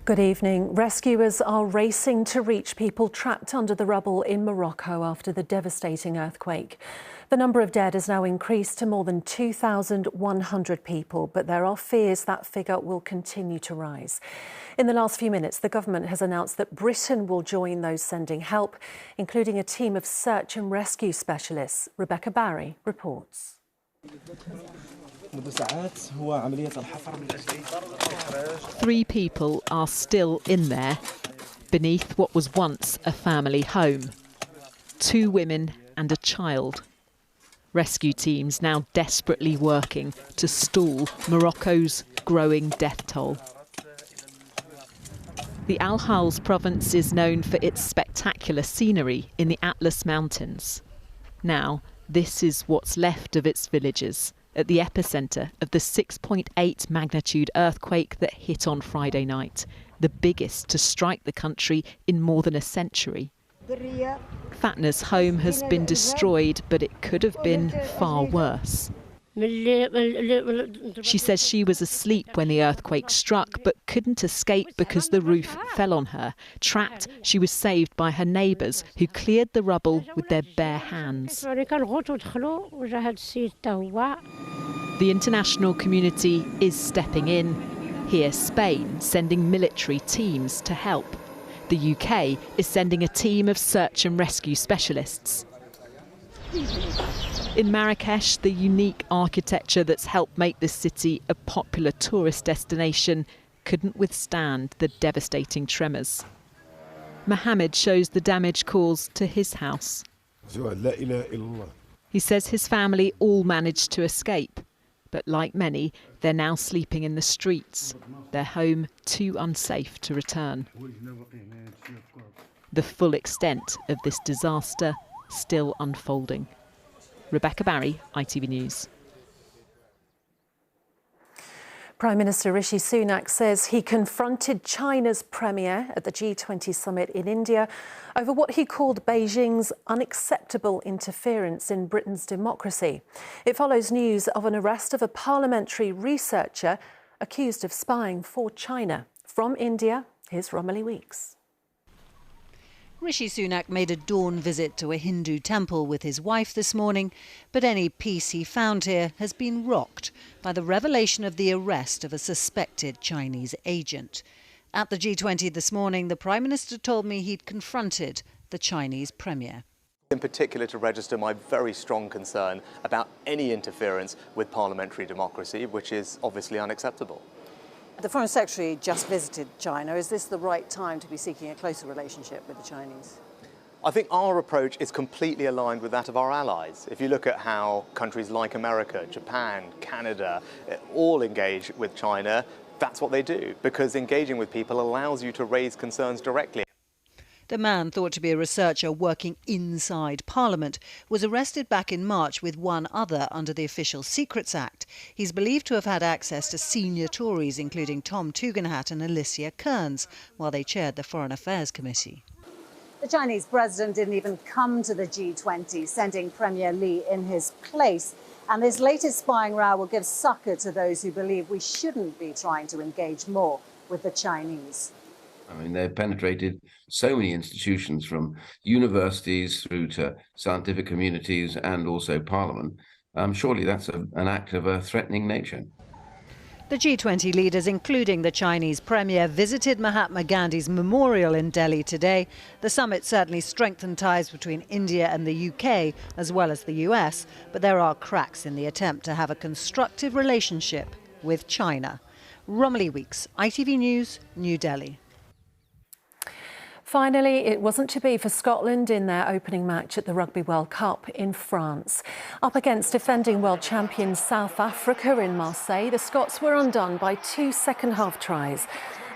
Good evening. Rescuers are racing to reach people trapped under the rubble in Morocco after the devastating earthquake. The number of dead has now increased to more than 2,100 people, but there are fears that figure will continue to rise. In the last few minutes, the government has announced that Britain will join those sending help, including a team of search and rescue specialists. Rebecca Barry reports. 3 people are still in there, beneath what was once a family home. 2 women and a child. Rescue teams now desperately working to stall Morocco's growing death toll. The Al Hals province is known for its spectacular scenery in the Atlas Mountains. Now, this is what's left of its villages, at the epicentre of the 6.8 magnitude earthquake that hit on Friday night, the biggest to strike the country in more than a century. Fatna's home has been destroyed, but it could have been far worse. She says she was asleep when the earthquake struck, but couldn't escape because the roof fell on her. Trapped, she was saved by her neighbours, who cleared the rubble with their bare hands. The international community is stepping in. Here, Spain sending military teams to help. The UK is sending a team of search and rescue specialists. In Marrakesh, the unique architecture that's helped make this city a popular tourist destination couldn't withstand the devastating tremors. Mohammed shows the damage caused to his house. He says his family all managed to escape, but like many, they're now sleeping in the streets, their home too unsafe to return. The full extent of this disaster still unfolding. Rebecca Barry, ITV News. Prime Minister Rishi Sunak says he confronted China's premier at the G20 summit in India over what he called Beijing's unacceptable interference in Britain's democracy. It follows news of an arrest of a parliamentary researcher accused of spying for China. From India, here's Romilly Weeks. Rishi Sunak made a dawn visit to a Hindu temple with his wife this morning, but any peace he found here has been rocked by the revelation of the arrest of a suspected Chinese agent. At the G20 this morning, the Prime Minister told me he'd confronted the Chinese premier. In particular, to register my very strong concern about any interference with parliamentary democracy, which is obviously unacceptable. The Foreign Secretary just visited China. Is this the right time to be seeking a closer relationship with the Chinese? I think our approach is completely aligned with that of our allies. If you look at how countries like America, Japan, Canada, all engage with China, that's what they do, because engaging with people allows you to raise concerns directly. The man, thought to be a researcher working inside Parliament, was arrested back in March with one other under the Official Secrets Act. He's believed to have had access to senior Tories, including Tom Tugendhat and Alicia Kearns, while they chaired the Foreign Affairs Committee. The Chinese president didn't even come to the G20, sending Premier Li in his place. And this latest spying row will give succor to those who believe we shouldn't be trying to engage more with the Chinese. I mean, they've penetrated so many institutions, from universities through to scientific communities and also Parliament. Surely that's an act of a threatening nature. The G20 leaders, including the Chinese premier, visited Mahatma Gandhi's memorial in Delhi today. The summit certainly strengthened ties between India and the UK, as well as the US, but there are cracks in the attempt to have a constructive relationship with China. Romilly Weeks, ITV News, New Delhi. Finally, it wasn't to be for Scotland in their opening match at the Rugby World Cup in France. Up against defending world champions South Africa in Marseille, the Scots were undone by 2 second-half tries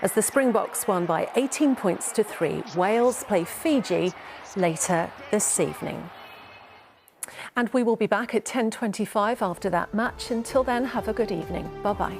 as the Springboks won by 18 points to 3. Wales play Fiji later this evening. And we will be back at 10:25 after that match. Until then, have a good evening. Bye-bye.